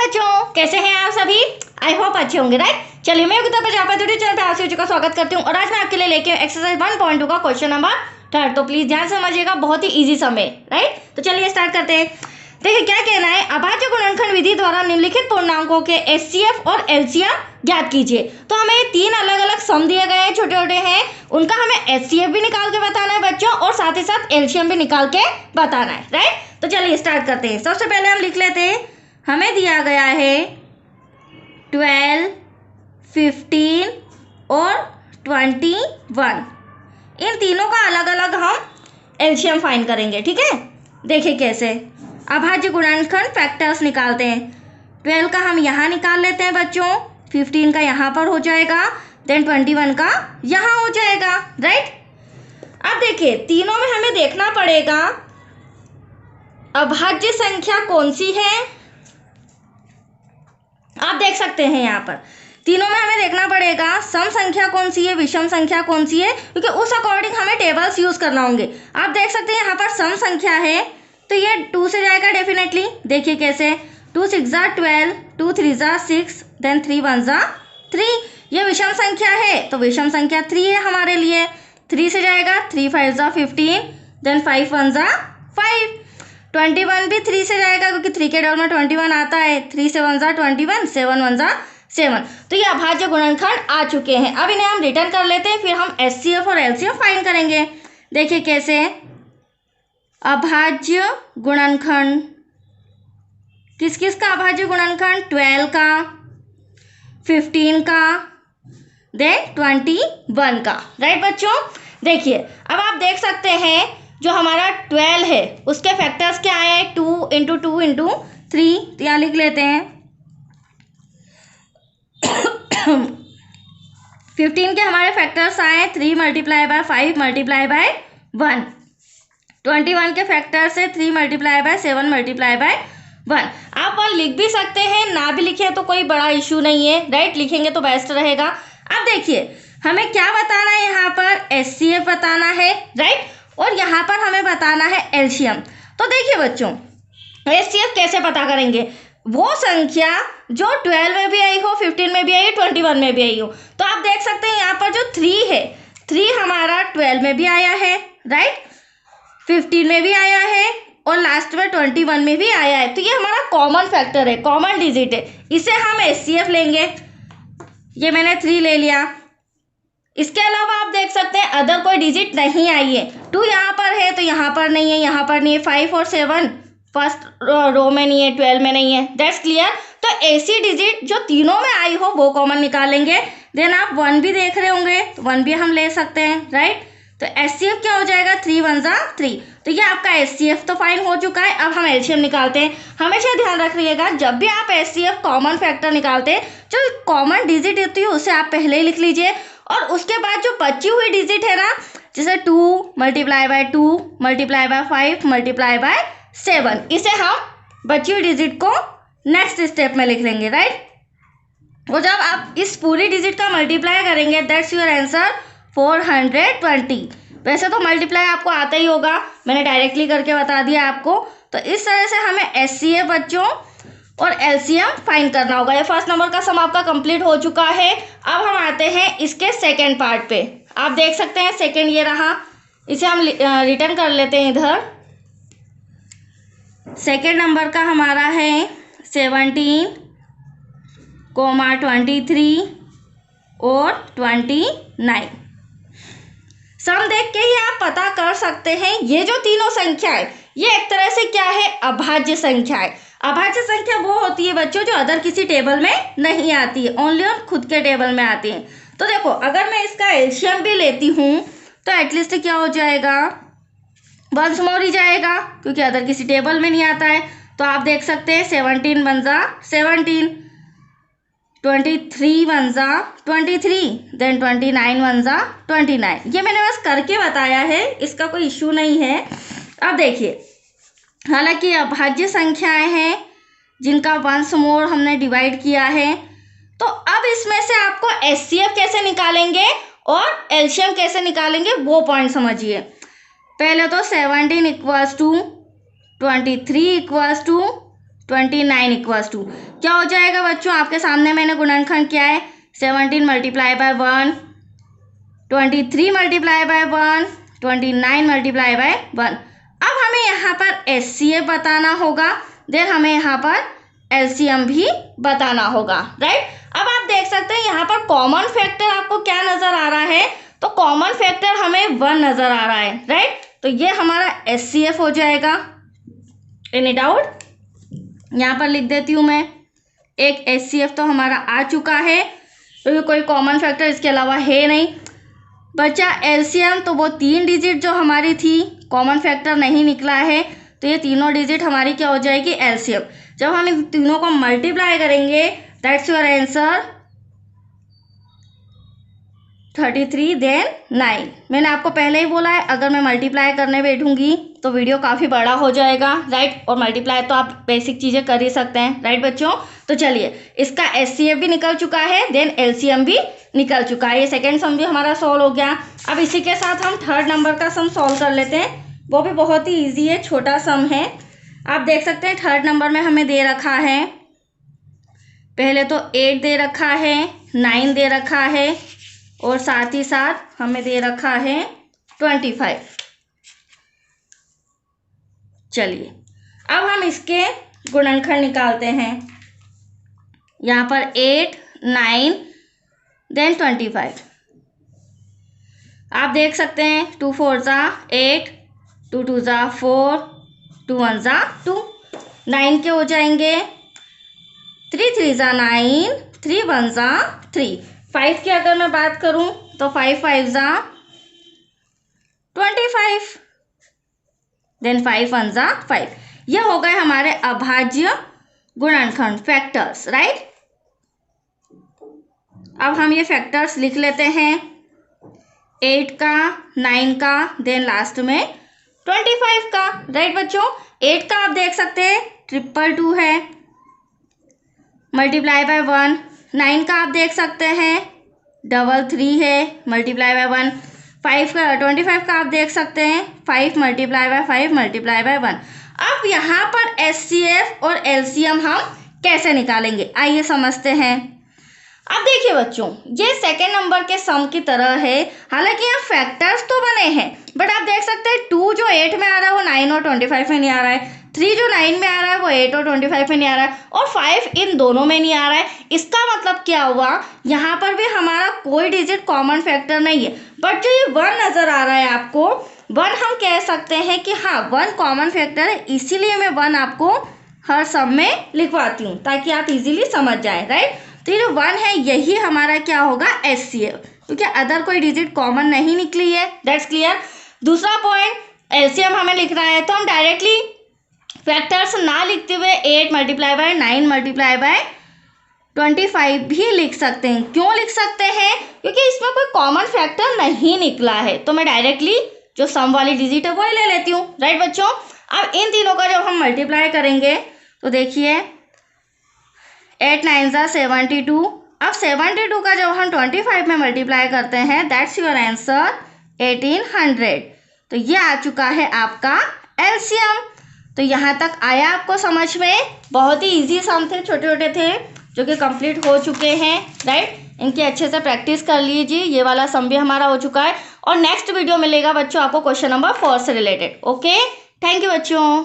बच्चों, कैसे हैं आप सभी? आई होप अच्छे होंगे, राइट। चलिए मैं योगिता प्रजापति यूट्यूब चैनल पे आप सभी का स्वागत करती हूँ और आज मैं आपके लिए लेके एक्सरसाइज 1.2 का क्वेश्चन नंबर 3। तो प्लीज ध्यान से समझिएगा, बहुत ही इजी समय, राइट। तो चलिए स्टार्ट करते हैं। देखिए क्या कहना है, अभाज्य गुणनखंड विधि द्वारा निम्नलिखित पूर्णांकों के एचसीएफ और एलसीएम ज्ञात कीजिए। तो हमें तीन अलग अलग सम दिए गए हैं, छोटे छोटे हैं, उनका हमें एचसीएफ भी निकाल के बताना है बच्चों और साथ ही साथ एलसीएम भी निकाल के बताना है, राइट। तो चलिए स्टार्ट करते हैं। सबसे पहले हम लिख लेते हैं, हमें दिया गया है 12, 15 और 21। इन तीनों का अलग अलग हम एलसीएम फाइंड करेंगे, ठीक है। देखिए कैसे, अभाज्य गुणनखंड फैक्टर्स निकालते हैं। 12 का हम यहाँ निकाल लेते हैं बच्चों, 15 का यहाँ पर हो जाएगा, देन 21 का यहाँ हो जाएगा, राइट। अब देखिए तीनों में हमें देखना पड़ेगा अभाज्य संख्या कौन सी है। आप देख सकते हैं यहाँ पर तीनों में हमें देखना पड़ेगा सम संख्या कौन सी है, विषम संख्या कौन सी है, क्योंकि उस अकॉर्डिंग हमें टेबल्स यूज करना होंगे। आप देख सकते हैं यहाँ पर सम संख्या है तो ये 2 से जाएगा डेफिनेटली। देखिए कैसे, 2 6 जा 12, 2 3 जा 6, देन 3 1 जा 3। ये विषम संख्या है तो विषम संख्या 3 है हमारे लिए। 3 से जाएगा, 3 5 जा 15, देन 5 1 जा 5। 21 भी 3 से जाएगा क्योंकि 3 के डबल में 21 आता है। 3 से 1 जा 21, 7 1 जा 7। तो ये अभाज्य गुणनखंड आ चुके हैं। अब इन्हें हम रिटर्न कर लेते हैं, फिर हम एचसीएफ और एलसीएम फाइंड करेंगे। देखिए कैसे, अभाज्य गुणनखंड किस किस का अभाज्य गुणनखंड, 12 का, 15 का, देन 21 का, राइट बच्चों। देखिए अब आप देख सकते हैं जो हमारा 12 है उसके फैक्टर्स क्या आए, 2 इंटू 2 इंटू 3। तो यहाँ लिख लेते हैं 15 के हमारे फैक्टर्स आए 3 मल्टीप्लाई बाय 5 मल्टीप्लाई बाय 1। 21 के फैक्टर्स है 3 मल्टीप्लाई बाय 7 मल्टीप्लाई बाय 1। आप 1 लिख भी सकते हैं, ना भी लिखे तो कोई बड़ा इशू नहीं है, राइट। लिखेंगे तो बेस्ट रहेगा। अब देखिए हमें क्या बताना है, यहाँ पर एचसीएफ बताना है, राइट, और यहाँ पर हमें बताना है एलसीएम। तो देखिए बच्चों, एचसीएफ कैसे पता करेंगे, वो संख्या जो 12 में भी आई हो, 15 में भी आई हो, 21 में भी आई हो। तो आप देख सकते हैं यहाँ पर जो 3 है, 3 हमारा 12 में भी आया है, राइट, 15 में भी आया है और लास्ट में 21 में भी आया है। तो ये हमारा कॉमन फैक्टर है, कॉमन डिजिट है, इसे हम एचसीएफ लेंगे। ये मैंने 3 ले लिया। इसके अलावा आप देख सकते हैं अदर कोई डिजिट नहीं आई है। 2 यहाँ पर है तो यहाँ पर नहीं है, यहाँ पर नहीं है। 5 और 7 फर्स्ट रो में नहीं है, 12 में नहीं है, दैट्स क्लियर। तो ऐसी डिजिट जो तीनों में आई हो वो कॉमन निकालेंगे। देन आप 1 भी देख रहे होंगे तो 1 भी हम ले सकते हैं, राइट। तो एचसीएफ क्या हो जाएगा, 3 1 जा 3। तो ये आपका एचसीएफ तो फाइन हो चुका है। अब हम एलसीएम निकालते हैं। हमेशा ध्यान रखिएगा जब भी आप एचसीएफ कॉमन फैक्टर निकालते हैं, जो कॉमन डिजिट होती है उसे आप पहले ही लिख लीजिए और उसके बाद जो बची हुई डिजिट है ना, जैसे 2 multiply by 2 multiply by 5 multiply by 7, इसे हम बची हुई डिजिट को नेक्स्ट स्टेप में लिख लेंगे, राइट। और जब आप इस पूरी डिजिट का मल्टीप्लाई करेंगे, दैट्स योर आंसर 420। वैसे तो मल्टीप्लाई आपको आता ही होगा, मैंने डायरेक्टली करके बता दिया आपको। तो इस तरह से हमें एचसीएफ बच्चों और एलसीएम फाइंड करना होगा। ये फर्स्ट नंबर का सम आपका कंप्लीट हो चुका है। अब हम आते हैं इसके सेकंड पार्ट पे। आप देख सकते हैं सेकंड ये रहा, इसे हम रिटर्न कर लेते हैं इधर। सेकंड नंबर का हमारा है 17, 23 और 29। सम देख के ही आप पता कर सकते हैं ये जो तीनों संख्या है ये एक तरह से क्या है, अभाज्य संख्या है। अभाज्य संख्या वो होती है बच्चों जो अदर किसी टेबल में नहीं आती है, ओनली और खुद के टेबल में आती है। तो देखो अगर मैं इसका एलसीएम भी लेती हूँ तो एटलीस्ट क्या हो जाएगा, 1 मोर ही जाएगा क्योंकि अदर किसी टेबल में नहीं आता है। तो आप देख सकते हैं 17 1 जा 17, 23 1 जा 23, देन 29 1 जा 29। ये मैंने बस करके बताया है, इसका कोई इशू नहीं है। अब देखिए हालांकि अभाज्य संख्याएं हैं जिनका 1 मोर हमने डिवाइड किया है, तो अब इसमें से आपको एचसीएफ कैसे निकालेंगे और एलसीएम कैसे निकालेंगे वो पॉइंट समझिए। पहले तो 17 equals to 23 equals to 29 equals to क्या हो जाएगा बच्चों, आपके सामने मैंने गुणनखंड किया है 17 multiply by 1, 23 multiply by 1, 29 multiply by 1। अब हमें यहाँ पर HCF बताना होगा, देन हमें यहाँ पर LCM भी बताना होगा, राइट। अब आप देख सकते हैं यहाँ पर कॉमन फैक्टर आपको क्या नजर आ रहा है, तो कॉमन फैक्टर हमें 1 नजर आ रहा है, राइट। तो ये हमारा HCF हो जाएगा। Any doubt? यहाँ पर लिख देती हूँ मैं, एक HCF तो हमारा आ चुका है, क्योंकि कोई कॉमन फैक्टर इसके अलावा है नहीं। बचा LCM, तो वो 3 डिजिट जो हमारी थी, कॉमन फैक्टर नहीं निकला है, तो ये तीनों डिजिट हमारी क्या हो जाएगी, LCM। जब हम इन तीनों को मल्टीप्लाई करेंगे, दैट्स योर आंसर 33 देन 9। मैंने आपको पहले ही बोला है, अगर मैं मल्टीप्लाई करने बैठूंगी तो वीडियो काफ़ी बड़ा हो जाएगा, राइट। और मल्टीप्लाई तो आप बेसिक चीज़ें कर ही सकते हैं, राइट बच्चों। तो चलिए, इसका HCF भी निकल चुका है, देन LCM भी निकल चुका है। ये सेकेंड सम भी हमारा सॉल्व हो गया। अब इसी के साथ हम थर्ड नंबर का सम सॉल्व कर लेते हैं, वो भी बहुत ही ईजी है, छोटा सम है। आप देख सकते हैं थर्ड नंबर में हमें दे रखा है, पहले तो 8 दे रखा है, 9 दे रखा है, और साथ ही साथ हमें दे रखा है 25। चलिए, अब हम इसके गुणनखंड निकालते हैं। यहाँ पर 8, 9 देन 25। आप देख सकते हैं 2 4 ज़ा 8, 2 2 ज़ा 4, 2 1 ज़ा 2, 9 के हो जाएंगे, 3 3 ज़ा 9, 3 1 ज़ा 3। 5 की अगर मैं बात करूं तो 5 5 ज़ा 25, देन 5 1 ज़ा 5। ये हो गए हमारे अभाज्य गुणनखंड, फैक्टर्स, राइट। अब हम ये फैक्टर्स लिख लेते हैं, 8 का, 9 का, देन लास्ट में 25 का, राइट बच्चों। 8 का आप देख सकते हैं 222 है, मल्टीप्लाई बाय 1। 9 का आप देख सकते हैं 333 है, मल्टीप्लाई बाय 1। 5 का 25 का आप देख सकते हैं 5 मल्टीप्लाई बाय 5 मल्टीप्लाई बाय 1। अब यहाँ पर HCF और LCM हम कैसे निकालेंगे, आइए समझते हैं। अब देखिए बच्चों, ये सेकेंड नंबर के सम की तरह है, हालांकि यहाँ फैक्टर्स तो बने हैं, बट आप देख सकते हैं 2 जो 8 में आ रहा है वो 9 और 25 में नहीं आ रहा है, 3 जो 9 में आ रहा है वो 8 और 25 में नहीं आ रहा है, और 5 इन दोनों में नहीं आ रहा है। इसका मतलब क्या हुआ, यहाँ पर भी हमारा कोई डिजिट कॉमन फैक्टर नहीं है, बट जो ये 1 नज़र आ रहा है आपको, 1 हम कह सकते हैं कि हाँ 1 कॉमन फैक्टर है, इसीलिए मैं 1 आपको हर सम में लिखवाती हूँ ताकि आप इजीली समझ जाएं, राइट। तो ये जो 1 है यही हमारा क्या होगा, HCF, क्योंकि अदर कोई डिजिट कॉमन नहीं निकली है, दैट्स क्लियर। दूसरा पॉइंट, LCM हमें लिखना है तो हम डायरेक्टली फैक्टर्स ना लिखते हुए 8 मल्टीप्लाई बाय 9 मल्टीप्लाई बाय 25 भी लिख सकते हैं। क्यों लिख सकते हैं, क्योंकि इसमें कोई कॉमन फैक्टर नहीं निकला है, तो मैं डायरेक्टली जो सम वाली डिजिट है वही ले लेती हूँ, राइट बच्चों। अब इन तीनों का जब हम मल्टीप्लाई करेंगे तो देखिए 8 9 ज़ा 72। अब 72 का जब हम 25 में मल्टीप्लाई करते हैं, दैट्स योर आंसर 1800। तो ये आ चुका है आपका LCM। तो यहाँ तक आया आपको समझ में, बहुत ही इजी सम थे, छोटे छोटे थे, जो कि कंप्लीट हो चुके हैं, राइट। इनकी अच्छे से प्रैक्टिस कर लीजिए। ये वाला सम भी हमारा हो चुका है, और नेक्स्ट वीडियो मिलेगा बच्चों आपको क्वेश्चन नंबर 4 से रिलेटेड। ओके, थैंक यू बच्चों।